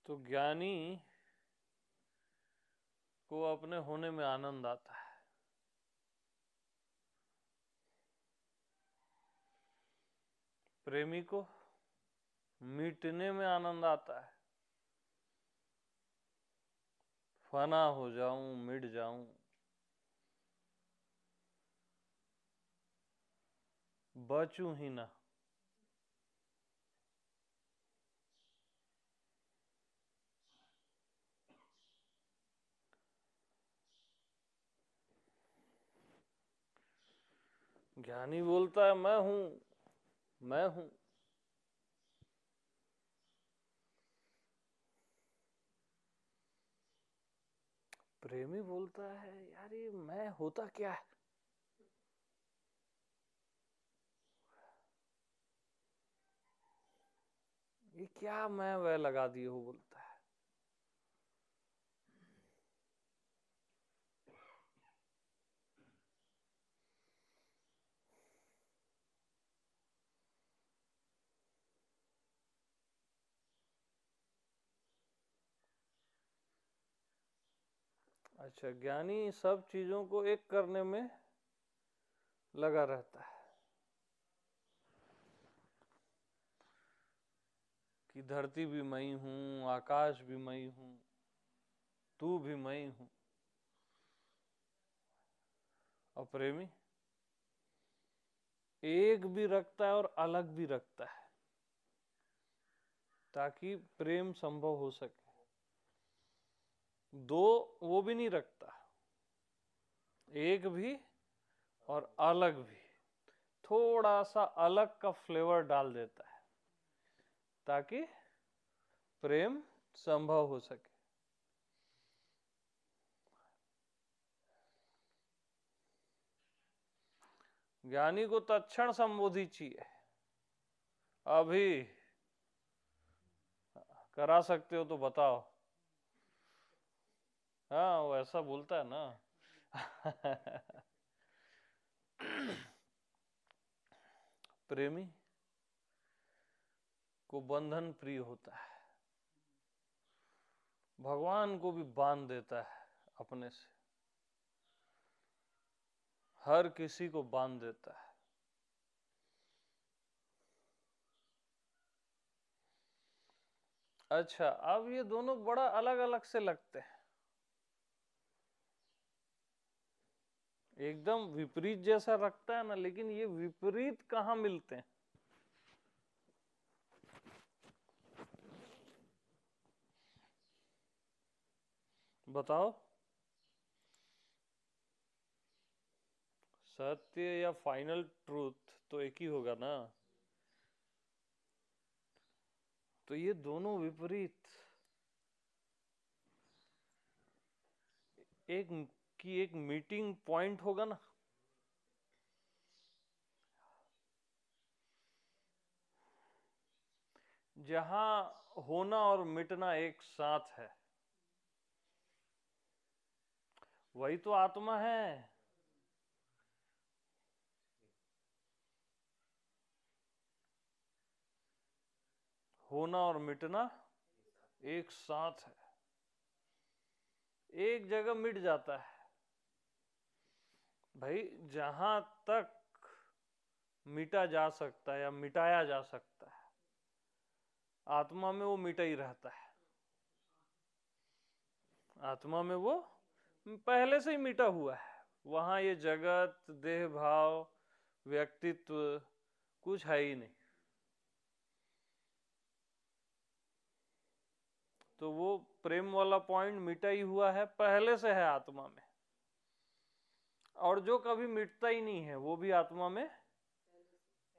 तो ज्ञानी को अपने होने में आनंद आता है। प्रेमी को मिटने में आनंद आता है। फना हो जाऊं, मिट जाऊं, बचूं ही ना। ज्ञानी बोलता है मैं हूं, मैं हूं। प्रेमी बोलता है यार ये मैं होता क्या है। ये क्या मैं वह लगा दिए हो, बोलता है। अच्छा, ज्ञानी सब चीजों को एक करने में लगा रहता है कि धरती भी मैं ही हूं, आकाश भी मैं ही हूं, तू भी मैं ही हूं। और प्रेमी एक भी रखता है और अलग भी रखता है ताकि प्रेम संभव हो सके। दो वो भी नहीं रखता, एक भी और अलग भी। थोड़ा सा अलग का फ्लेवर डाल देता है ताकि प्रेम संभव हो सके। ज्ञानी को तत्क्षण संबोधि चाहिए। अभी करा सकते हो तो बताओ। हाँ, वो ऐसा बोलता है ना। प्रेमी को बंधन प्रिय होता है। भगवान को भी बांध देता है अपने से, हर किसी को बांध देता है। अच्छा, अब ये दोनों बड़ा अलग अलग से लगते हैं, एकदम विपरीत जैसा रखता है ना, लेकिन ये विपरीत कहाँ मिलते हैं। बताओ। सत्य या फाइनल ट्रूथ तो एक ही होगा ना। तो ये दोनों विपरीत एक की एक मीटिंग पॉइंट होगा ना। जहां होना और मिटना एक साथ है, वही तो आत्मा है। होना और मिटना एक साथ है। एक जगह मिट जाता है भाई, जहां तक मिटा जा सकता है या मिटाया जा सकता है, आत्मा में वो मिटा ही रहता है। आत्मा में वो पहले से ही मिटा हुआ है। वहां ये जगत, देह भाव, व्यक्तित्व कुछ है ही नहीं। तो वो प्रेम वाला पॉइंट मिटा ही हुआ है, पहले से है आत्मा में। और जो कभी मिटता ही नहीं है वो भी आत्मा में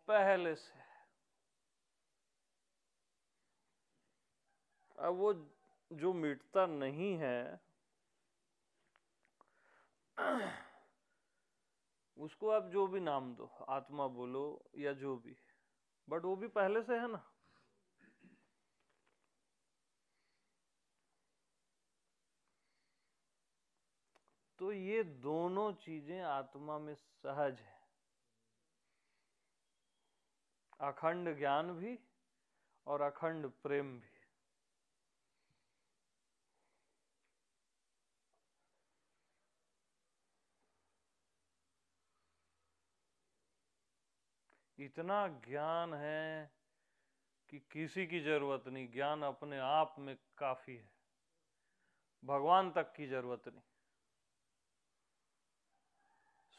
पहले से है। अब वो जो मिटता नहीं है उसको आप जो भी नाम दो, आत्मा बोलो या जो भी, बट वो भी पहले से है ना। तो ये दोनों चीजें आत्मा में सहज है। अखंड ज्ञान भी और अखंड प्रेम भी। इतना ज्ञान है कि किसी की जरूरत नहीं, ज्ञान अपने आप में काफी है, भगवान तक की जरूरत नहीं,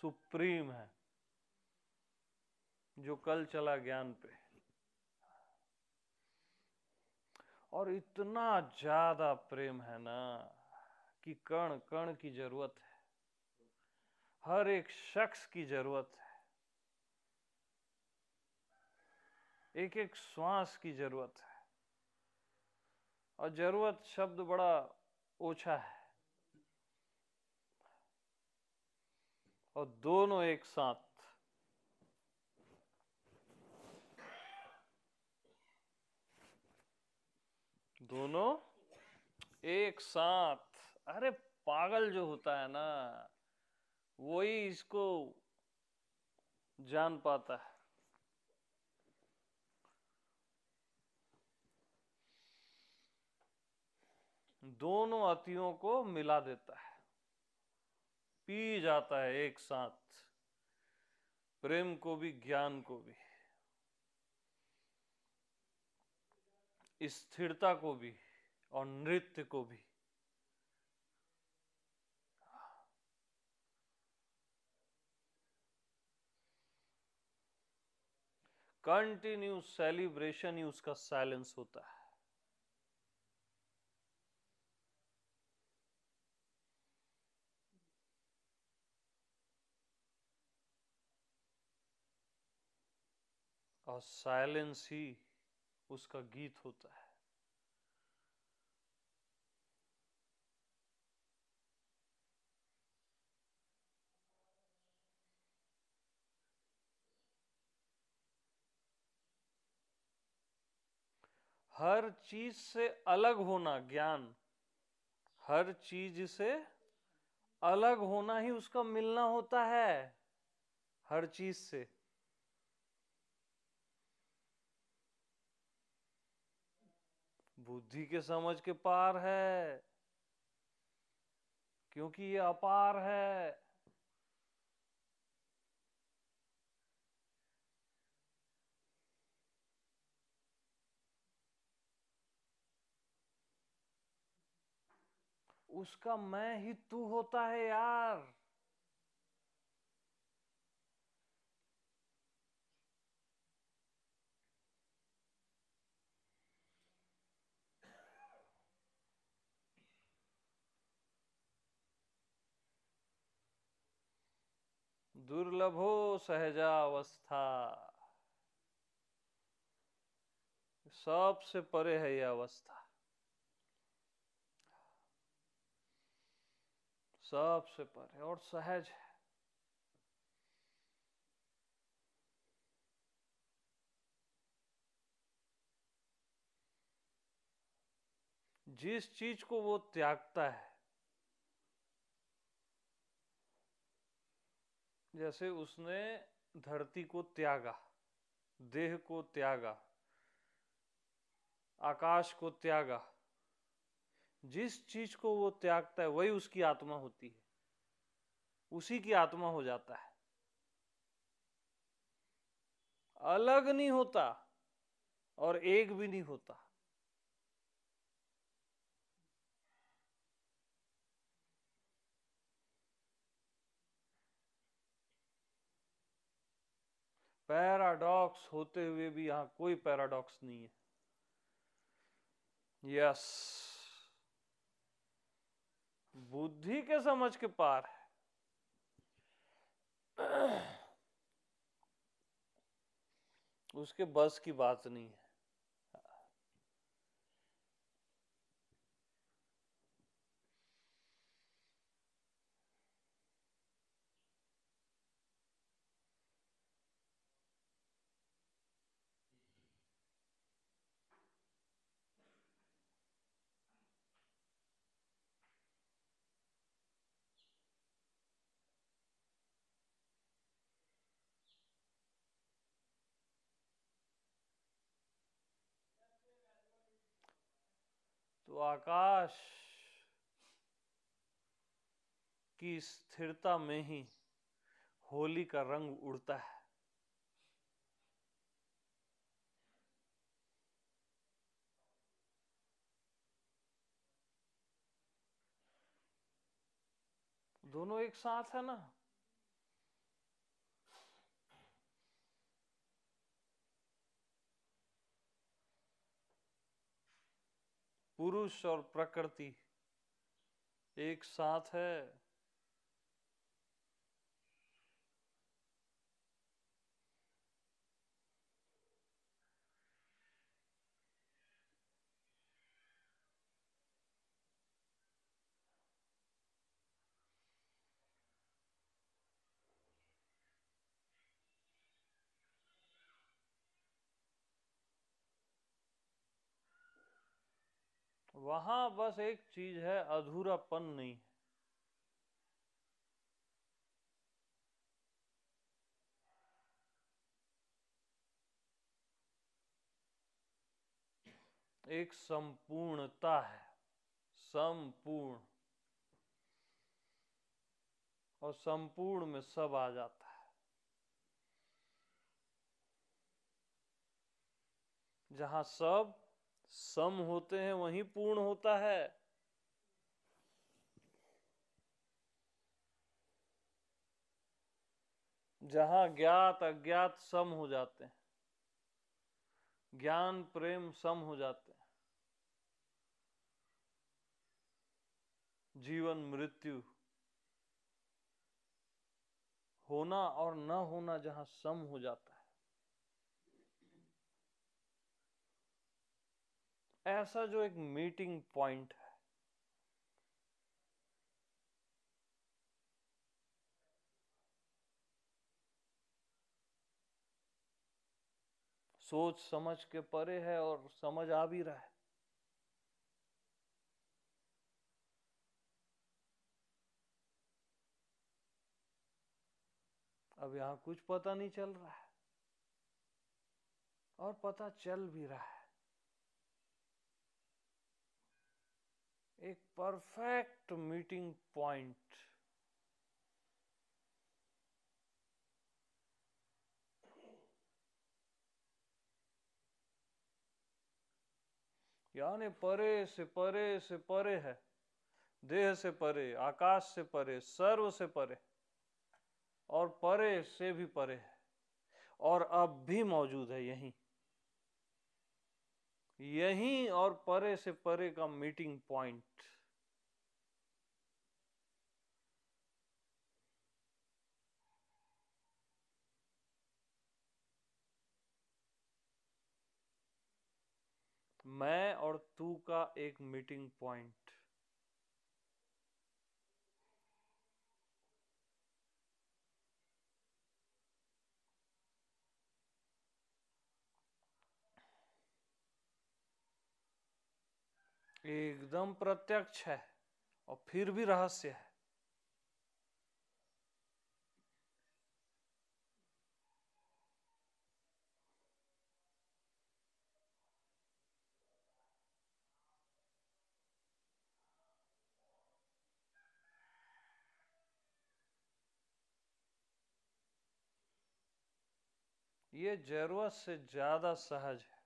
सुप्रीम है, जो कल चला ज्ञान पे। और इतना ज्यादा प्रेम है ना कि कण कण की जरूरत है, हर एक शख्स की जरूरत है, एक एक श्वास की जरूरत है। और जरूरत शब्द बड़ा ओछा है, और दोनों एक साथ, दोनों एक साथ। अरे पागल जो होता है ना, वही इसको जान पाता है। दोनों अतियों को मिला देता है, पी जाता है एक साथ, प्रेम को भी ज्ञान को भी, स्थिरता को भी और नृत्य को भी। कंटिन्यू सेलिब्रेशन ही उसका साइलेंस होता है। और साइलेंस ही उसका गीत होता है। हर चीज से अलग होना ज्ञान, हर चीज से अलग होना ही उसका मिलना होता है, हर चीज से। बुद्धि के समझ के पार है, क्योंकि ये अपार है। उसका मैं ही तू होता है यार। दुर्लभो सहजावस्था, सबसे परे है यह अवस्था, सबसे परे और सहज है। जिस चीज को वो त्यागता है, जैसे उसने धरती को त्यागा, देह को त्यागा, आकाश को त्यागा, जिस चीज को वो त्यागता है वही उसकी आत्मा होती है, उसी की आत्मा हो जाता है, अलग नहीं होता और एक भी नहीं होता। पैराडॉक्स होते हुए भी यहां कोई पैराडॉक्स नहीं है। यस, बुद्धि के समझ के पार है। उसके बस की बात नहीं है। तो आकाश की स्थिरता में ही होली का रंग उड़ता है। दोनों एक साथ है ना। पुरुष और प्रकृति एक साथ है। वहां बस एक चीज है, अधूरापन नहीं है। एक संपूर्णता है, संपूर्ण। और संपूर्ण में सब आ जाता है। जहां सब सम होते हैं वहीं पूर्ण होता है। जहां ज्ञात अज्ञात सम हो जाते हैं, ज्ञान प्रेम सम हो जाते हैं, जीवन मृत्यु, होना और न होना जहां सम हो जाता है, ऐसा जो एक मीटिंग पॉइंट है, सोच समझ के परे है और समझ आ भी रहा है। अब यहां कुछ पता नहीं चल रहा है और पता चल भी रहा है। एक परफेक्ट मीटिंग पॉइंट। यानी परे से परे से परे है, देह से परे, आकाश से परे, सर्व से परे, और परे से भी परे है, और अब भी मौजूद है यहीं। यहीं और परे से परे का मीटिंग पॉइंट। मैं और तू का एक मीटिंग पॉइंट। एकदम प्रत्यक्ष है और फिर भी रहस्य है। ये जरूरत से ज्यादा सहज है।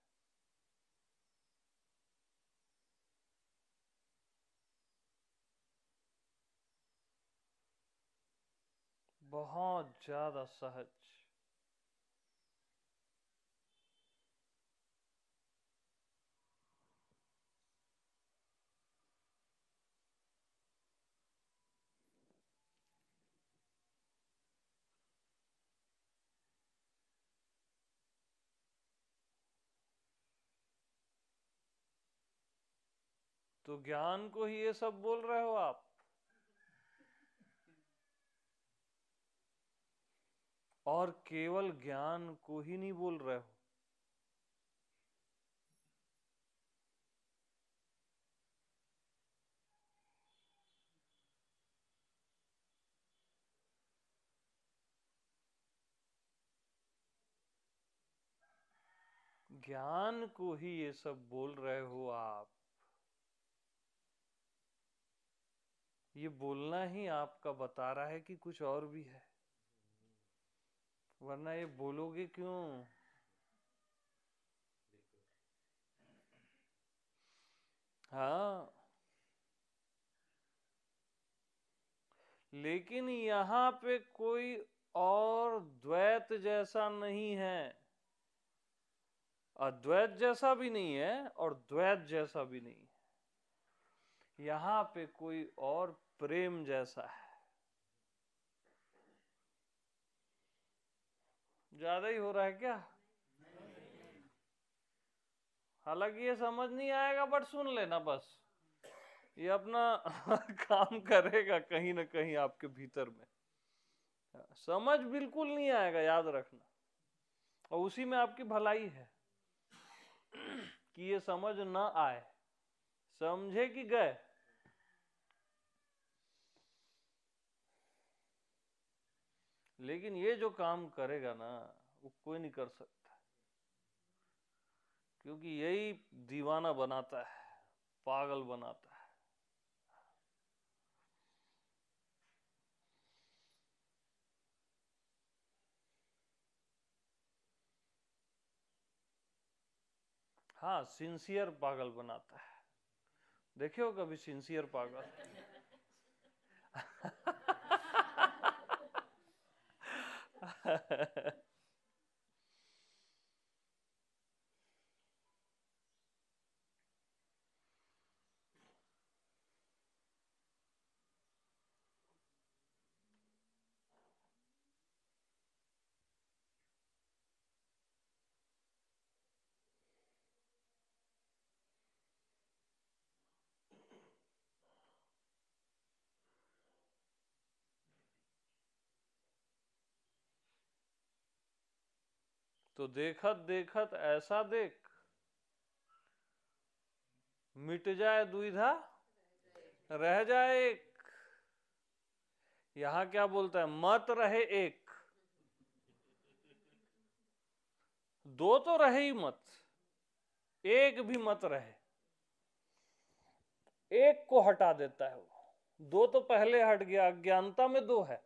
बहुत ज्यादा सहज। तो ज्ञान को ही ये सब बोल रहे हो आप? और केवल ज्ञान को ही नहीं बोल रहे हो। ज्ञान को ही ये सब बोल रहे हो आप। ये बोलना ही आपका बता रहा है कि कुछ और भी है, वरना ये बोलोगे क्यों? हाँ, लेकिन यहां पे कोई और द्वैत जैसा नहीं है, अद्वैत जैसा भी नहीं है और द्वैत जैसा भी नहीं है। यहां पे कोई और प्रेम जैसा है। ज्यादा ही हो रहा है क्या? हालांकि ये समझ नहीं आएगा, बट सुन लेना बस, ये अपना काम करेगा कहीं ना कहीं आपके भीतर में। समझ बिल्कुल नहीं आएगा, याद रखना, और उसी में आपकी भलाई है कि ये समझ ना आए। समझे कि गए? लेकिन ये जो काम करेगा ना, वो कोई नहीं कर सकता, क्योंकि यही दीवाना बनाता है, पागल बनाता है। हाँ, सिंसियर पागल बनाता है। देखे हो कभी सिंसियर पागल? तो देखत देखत ऐसा देख, मिट जाए दुविधा रह जाए एक। यहां क्या बोलता है? मत रहे एक। दो तो रहे ही मत, एक भी मत रहे। एक को हटा देता है वो, दो तो पहले हट गया। अज्ञानता में दो है।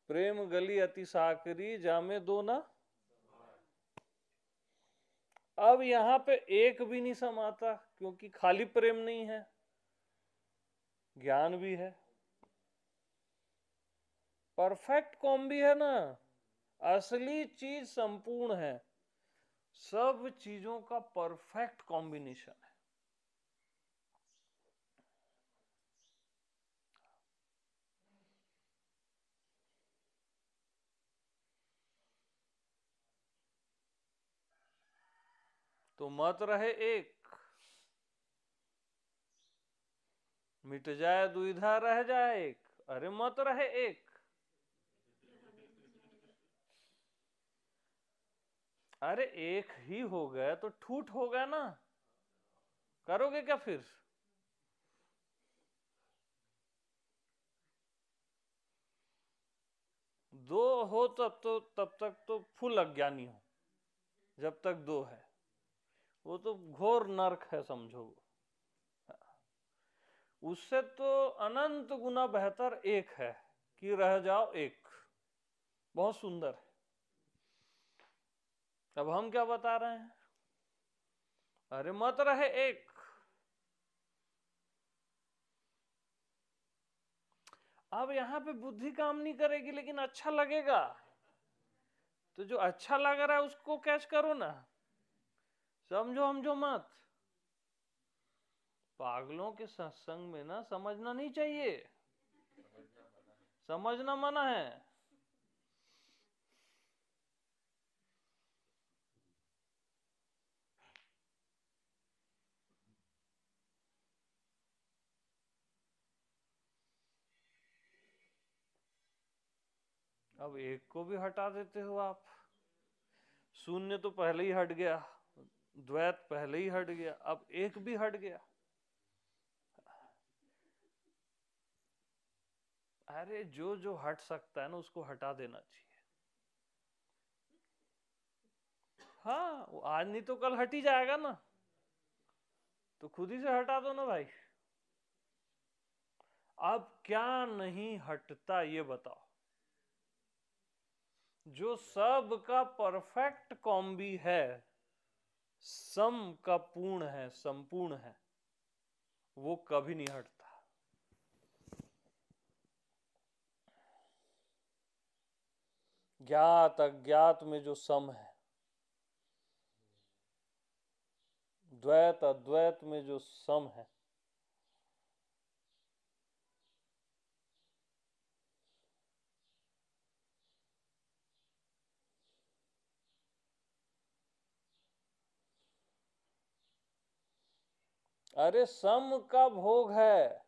प्रेम गली अति साकरी, जामे दो ना। अब यहां पे एक भी नहीं समाता, क्योंकि खाली प्रेम नहीं है, ज्ञान भी है। परफेक्ट कॉम्बी है ना, असली चीज संपूर्ण है। सब चीजों का परफेक्ट कॉम्बिनेशन है। तो मत रहे एक, मिट जाए दुविधा रह जाए एक। अरे मत रहे एक। अरे एक ही हो गए तो ठूठ हो गया ना, करोगे क्या फिर? दो हो तब तक तो फुल अज्ञानी हो। जब तक दो है, वो तो घोर नरक है, समझो। उससे तो अनंत गुना बेहतर एक है कि रह जाओ एक। बहुत सुंदर है। अब हम क्या बता रहे हैं? अरे मत रहे एक। अब यहां पे बुद्धि काम नहीं करेगी, लेकिन अच्छा लगेगा। तो जो अच्छा लग रहा है उसको कैच करो ना, समझो हमझो मत। पागलों के सत्संग में ना समझना नहीं चाहिए, समझना मना है। अब एक को भी हटा देते हो आप। शून्य तो पहले ही हट गया, द्वैत पहले ही हट गया, अब एक भी हट गया। अरे जो जो हट सकता है ना, उसको हटा देना चाहिए। हाँ, वो आज नहीं तो कल हट ही जाएगा ना, तो खुद ही से हटा दो ना भाई। अब क्या नहीं हटता ये बताओ? जो सब का परफेक्ट कॉम्बी है, सम का पूर्ण है, संपूर्ण है, वो कभी नहीं हटता। ज्ञात अज्ञात में जो सम है, द्वैत अद्वैत में जो सम है, अरे सम का भोग है,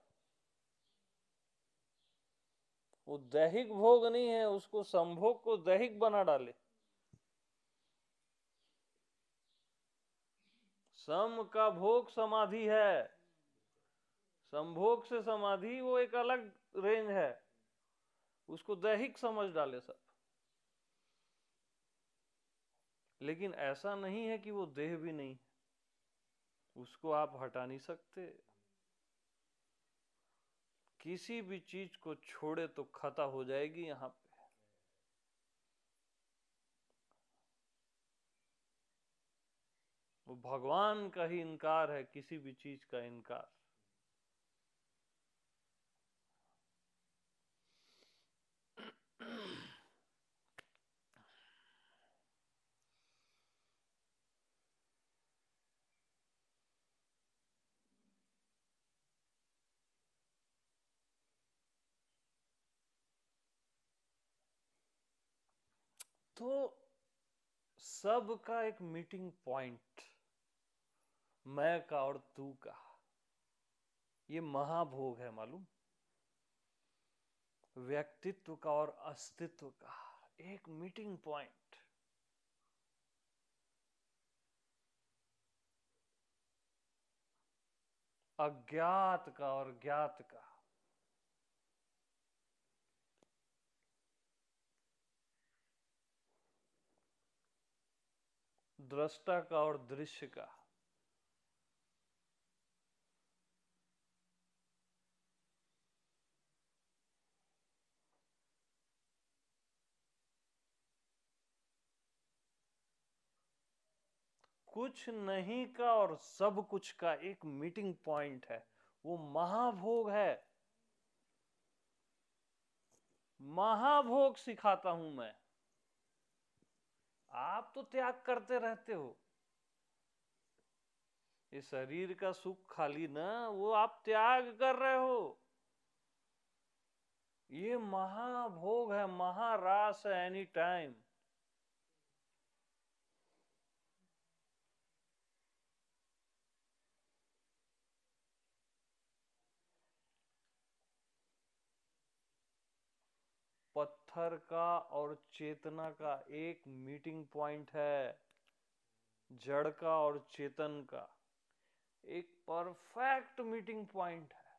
वो दैहिक भोग नहीं है, उसको संभोग को दैहिक बना डाले। सम का भोग समाधि है, संभोग से समाधि वो एक अलग रेंज है, उसको दैहिक समझ डाले सब। लेकिन ऐसा नहीं है कि वो देह भी नहीं, उसको आप हटा नहीं सकते। किसी भी चीज को छोड़े तो खता हो जाएगी यहां पे। वो भगवान का ही इनकार है, किसी भी चीज का इनकार। तो सबका एक मीटिंग पॉइंट, मैं का और तू का, ये महाभोग है मालूम। व्यक्तित्व का और अस्तित्व का एक मीटिंग पॉइंट। अज्ञात का और ज्ञात का, दृष्टा का और दृश्य का। कुछ नहीं का और सब कुछ का एक मीटिंग पॉइंट है, वो महाभोग है। महाभोग सिखाता हूं मैं, आप तो त्याग करते रहते हो। ये शरीर का सुख खाली ना, वो आप त्याग कर रहे हो। ये महाभोग है, महारास है, एनी टाइम। पत्थर का और चेतना का एक मीटिंग पॉइंट है, जड़ का और चेतन का एक परफेक्ट मीटिंग पॉइंट है।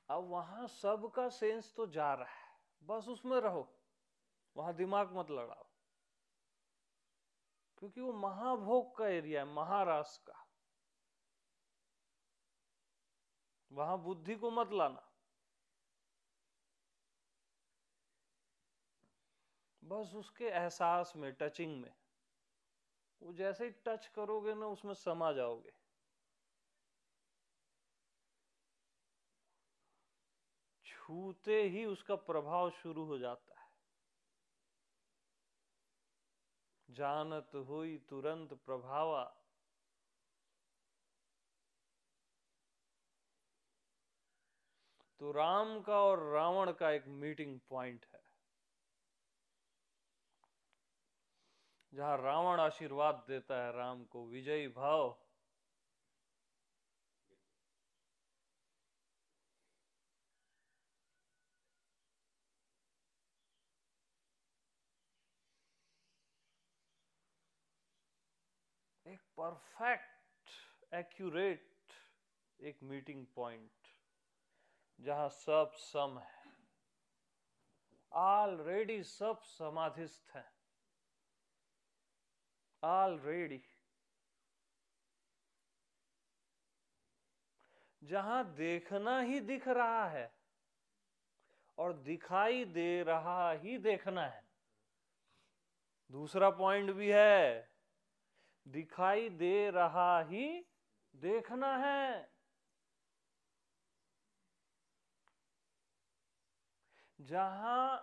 अब वहां सबका सेंस तो जा रहा है, बस उसमें रहो, वहां दिमाग मत लड़ाओ, क्योंकि वो महाभोग का एरिया है, महारास का। वहां बुद्धि को मत लाना, बस उसके एहसास में, टचिंग में। वो जैसे ही टच करोगे ना, उसमें समा जाओगे। छूते ही उसका प्रभाव शुरू हो जाता है। जानत हुई तुरंत प्रभावा। तो राम का और रावण का एक मीटिंग पॉइंट है, जहां रावण आशीर्वाद देता है राम को, विजयी भाव। एक परफेक्ट एक्यूरेट एक मीटिंग पॉइंट, जहां सब सम है, ऑलरेडी सब समाधिस्थ है, ऑलरेडी। जहां देखना ही दिख रहा है और दिखाई दे रहा ही देखना है। दूसरा पॉइंट भी है, दिखाई दे रहा ही देखना है। जहां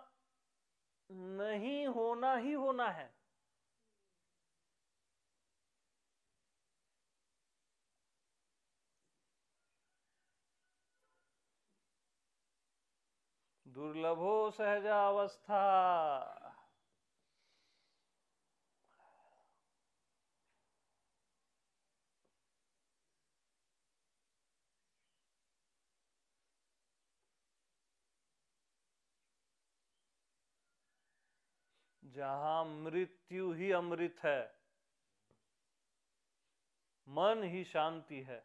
नहीं होना ही होना है। दुर्लभो सहजावस्था। जहां मृत्यु ही अमृत है, मन ही शांति है।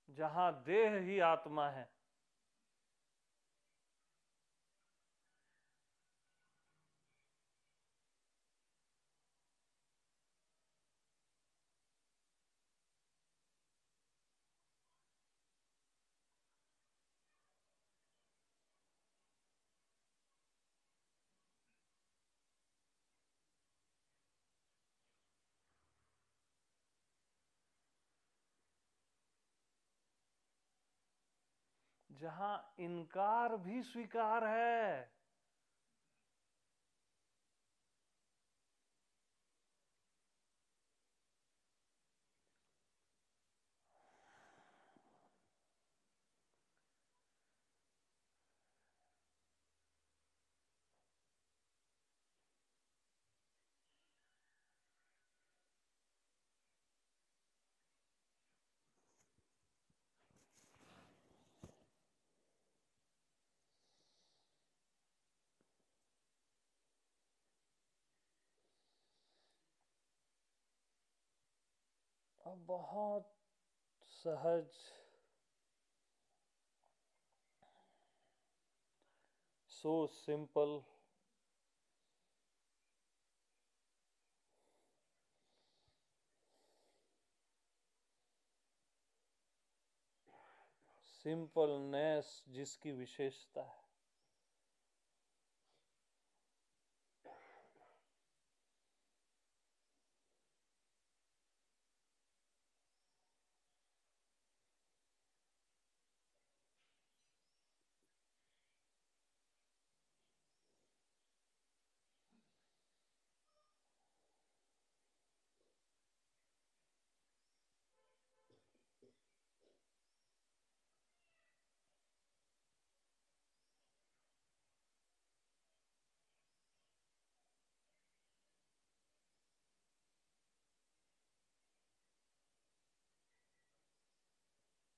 जहां देह ही आत्मा है। जहां इनकार भी स्वीकार है। अब बहुत सहज, सो सिंपल, सिंपलनेस जिसकी विशेषता है।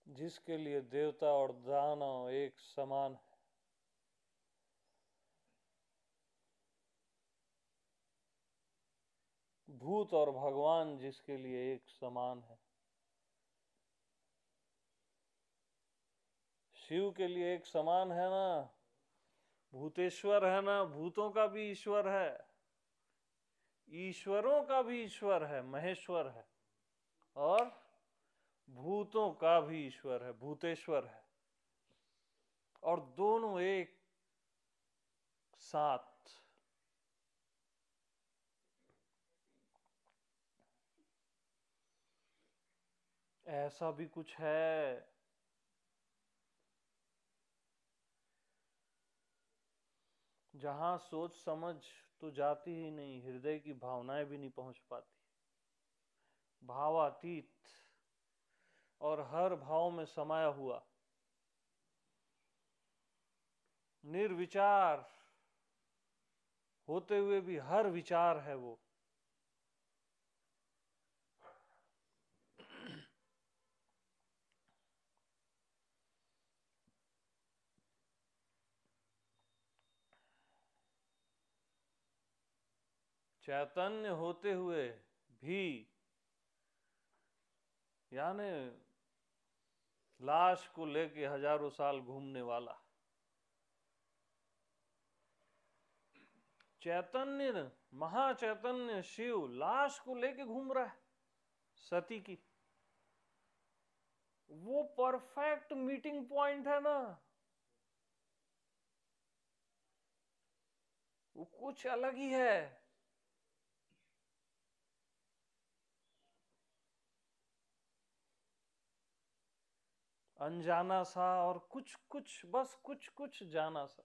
जिसके लिए देवता और दानव एक समान है। भूत और भगवान जिसके लिए एक समान है। शिव के लिए एक समान है ना। भूतेश्वर है ना, भूतों का भी ईश्वर है, ईश्वरों का भी ईश्वर है, महेश्वर है, और भूतों का भी ईश्वर है, भूतेश्वर है। और दोनों एक साथ। ऐसा भी कुछ है। जहां सोच समझ तो जाती ही नहीं, हृदय की भावनाएं भी नहीं पहुंच पाती। भावातीत और हर भाव में समाया हुआ, निर्विचार होते हुए भी हर विचार है वो। चैतन्य होते हुए भी, यानी लाश को लेके हजारों साल घूमने वाला चैतन्य, महाचैतन्य शिव लाश को लेके घूम रहा है, सती की। वो परफेक्ट मीटिंग पॉइंट है ना। वो कुछ अलग ही है। अनजाना सा और कुछ कुछ, बस कुछ कुछ जाना सा।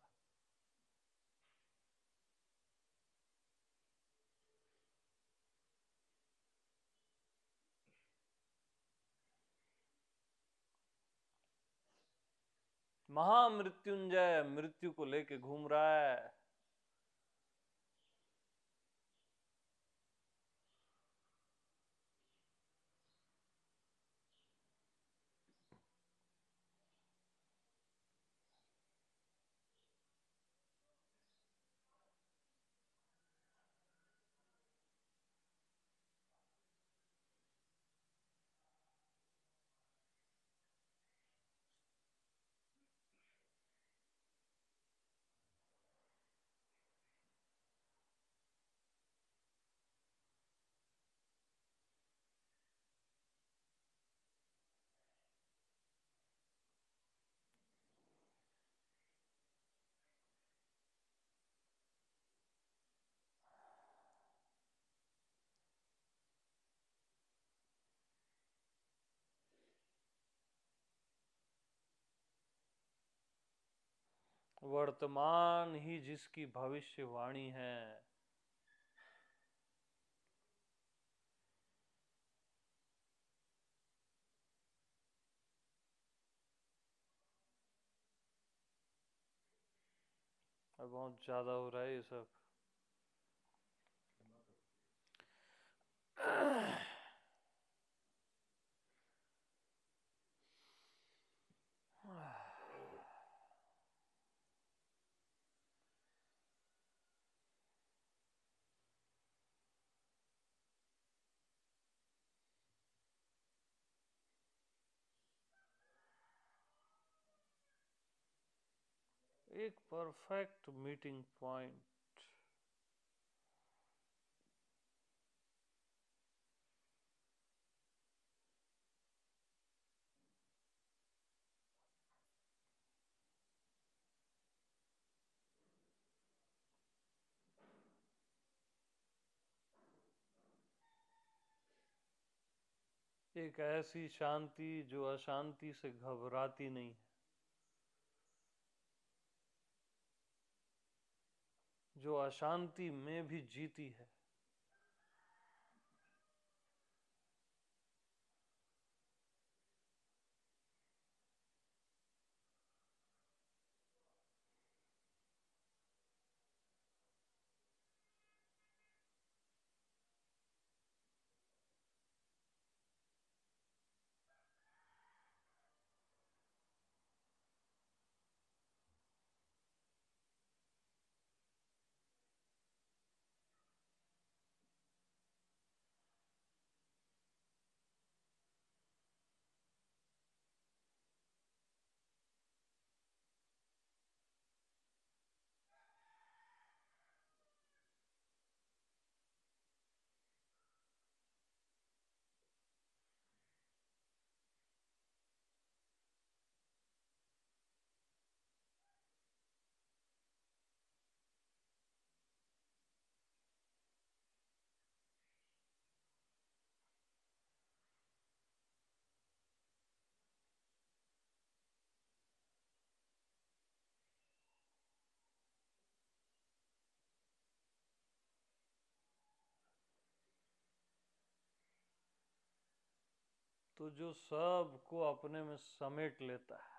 महामृत्युंजय मृत्यु को लेके घूम रहा है। वर्तमान ही जिसकी भविष्यवाणी है। अब बहुत ज्यादा हो रहा है ये सब। एक परफेक्ट मीटिंग पॉइंट। एक ऐसी शांति जो अशांति से घबराती नहीं है, जो अशांति में भी जीती है। तो जो सबको अपने में समेट लेता है,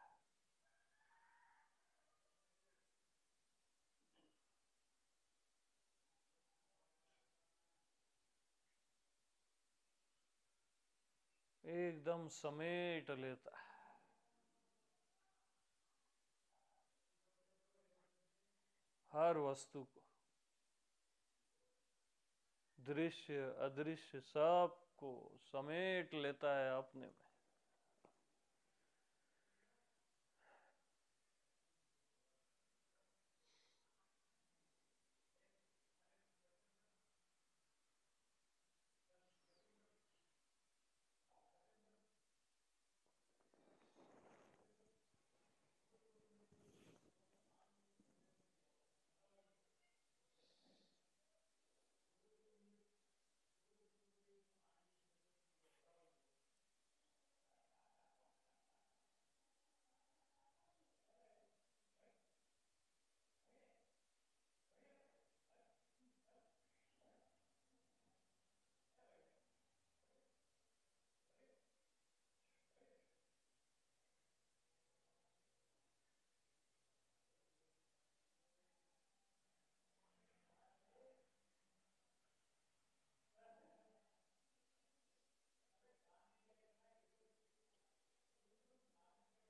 एकदम समेट लेता है। हर वस्तु को, दृश्य अदृश्य सबको समेट लेता है अपने में।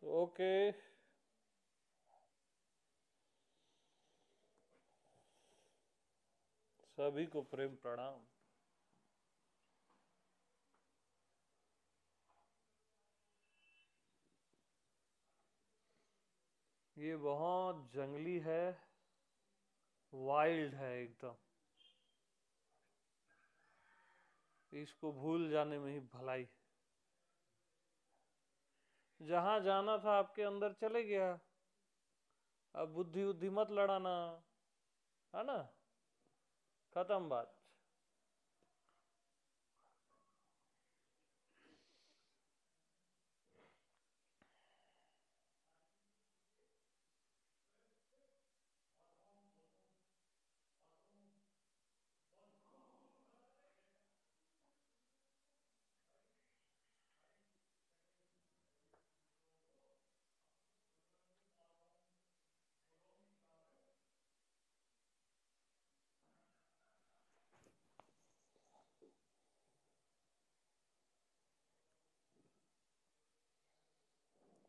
ओके, सभी को प्रेम प्रणाम। ये बहुत जंगली है, वाइल्ड है एकदम। इसको भूल जाने में ही भलाई। जहां जाना था आपके अंदर चले गया। अब बुद्धि बुद्धि मत लड़ाना, है ना, खत्म बात।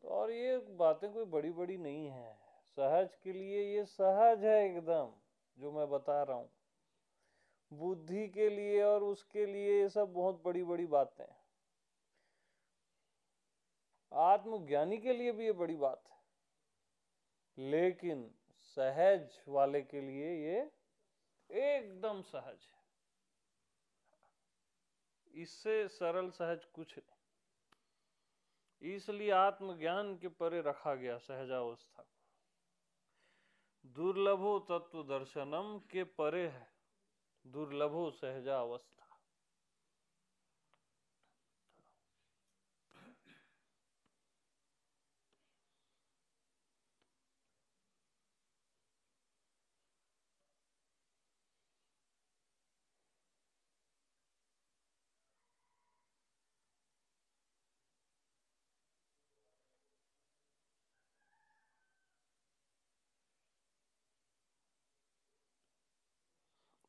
और ये बातें कोई बड़ी बड़ी नहीं है, सहज के लिए ये सहज है एकदम, जो मैं बता रहा हूं। बुद्धि के लिए और उसके लिए ये सब बहुत बड़ी बड़ी बातें हैं। आत्मज्ञानी के लिए भी ये बड़ी बात है, लेकिन सहज वाले के लिए ये एकदम सहज है। इससे सरल सहज कुछ नहीं, इसलिए आत्मज्ञान के परे रखा गया सहजावस्था को। दुर्लभो तत्व दर्शनम के परे है दुर्लभो सहजावस्था।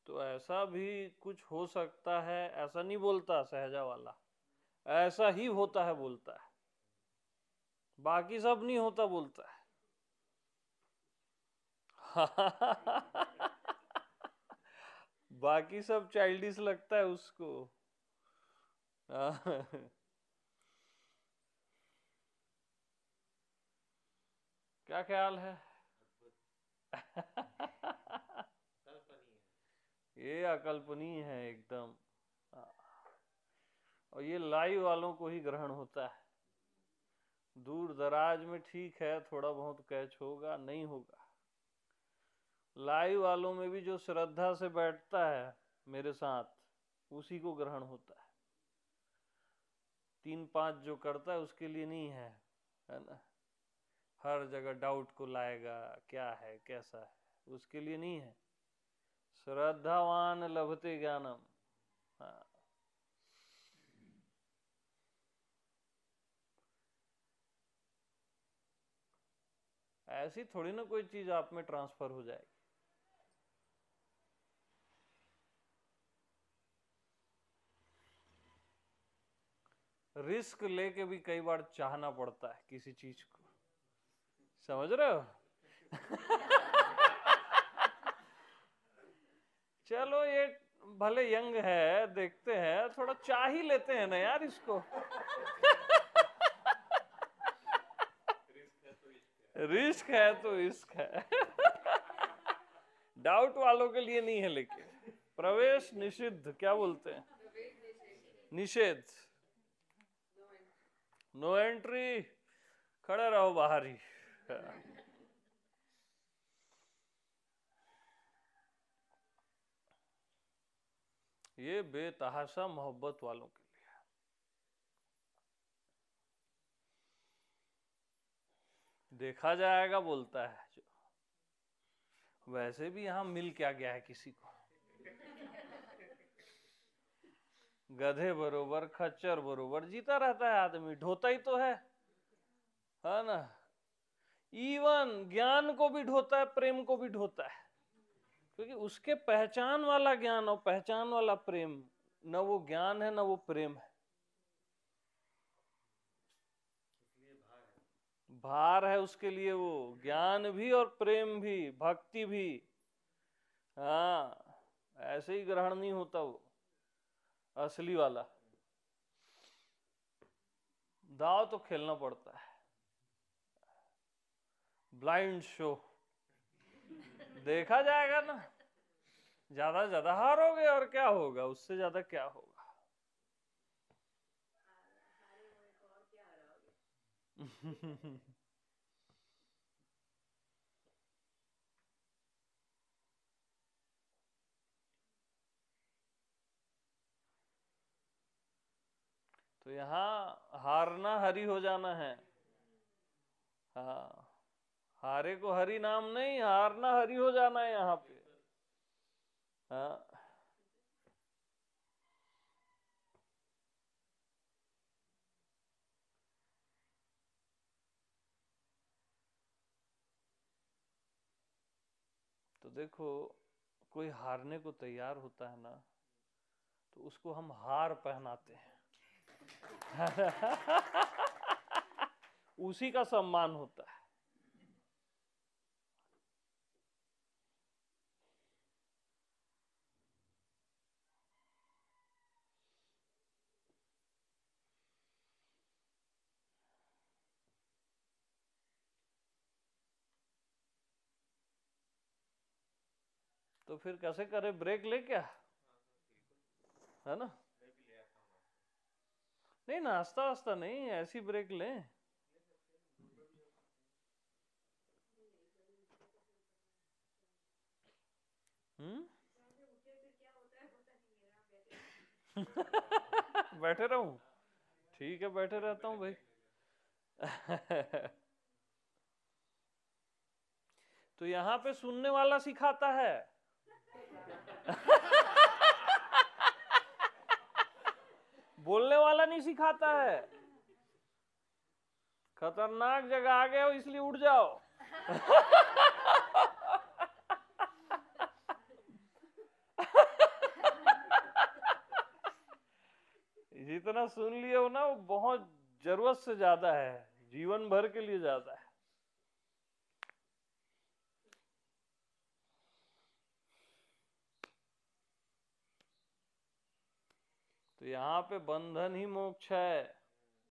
तो ऐसा भी कुछ हो सकता है, ऐसा नहीं बोलता सहजा वाला, ऐसा ही होता है बोलता है, बाकी सब नहीं होता बोलता है। बाकी सब चाइल्डिश लगता है उसको। क्या ख्याल है? ये अकल्पनीय है एकदम। और ये लाइव वालों को ही ग्रहण होता है। दूर दराज में ठीक है, थोड़ा बहुत कैच होगा, नहीं होगा। लाइव वालों में भी जो श्रद्धा से बैठता है मेरे साथ, उसी को ग्रहण होता है। 3-5 जो करता है उसके लिए नहीं है, है ना। हर जगह डाउट को लाएगा, क्या है कैसा है, उसके लिए नहीं है। श्रद्धावान लभते ज्ञानम। हाँ, ऐसी थोड़ी ना कोई चीज आप में ट्रांसफर हो जाएगी। रिस्क लेके भी कई बार चाहना पड़ता है किसी चीज को, समझ रहे हो? चलो ये भले यंग है, देखते हैं, थोड़ा चाह ही लेते हैं ना यार इसको। रिस्क है तो इश्क है। डाउट वालों के लिए नहीं है, लेकिन प्रवेश निषिद्ध, क्या बोलते हैं, निषेध, नो एंट्री, खड़े रहो बाहर ही। ये बेतहाशा मोहब्बत वालों के लिए। देखा जाएगा बोलता है जो। वैसे भी यहां मिल क्या गया है किसी को? गधे बरोबर, खच्चर बरोबर जीता रहता है आदमी, ढोता ही तो है ना। इवन ज्ञान को भी ढोता है, प्रेम को भी ढोता है, क्योंकि उसके पहचान वाला ज्ञान और पहचान वाला प्रेम, न वो ज्ञान है न वो प्रेम है। भार है उसके लिए, वो ज्ञान भी और प्रेम भी, भक्ति भी। हाँ, ऐसे ही ग्रहण नहीं होता वो असली वाला। दाव तो खेलना पड़ता है, ब्लाइंड शो देखा जाएगा ना। ज्यादा हारोगे और क्या होगा, उससे ज्यादा क्या होगा। तो यहाँ हारना हरि हो जाना है। हाँ, हारे को हरि नाम नहीं, हारना हरि हो जाना है यहाँ पे। हाँ, तो देखो, कोई हारने को तैयार होता है ना, तो उसको हम हार पहनाते हैं। उसी का सम्मान होता है। तो फिर कैसे करे, ब्रेक ले क्या, है ना? नहीं, नाश्ता वास्ता नहीं, ऐसी ब्रेक लें। हम्म। बैठे रहूं? ठीक है, बैठे रहता हूं भाई। तो यहाँ पे सुनने वाला सिखाता है। बोलने वाला नहीं सिखाता है। खतरनाक जगह आ गए हो इसलिए उठ जाओ। जितना सुन लिए हो ना, वो बहुत जरूरत से ज्यादा है, जीवन भर के लिए ज्यादा है। तो यहाँ पे बंधन ही मोक्ष है।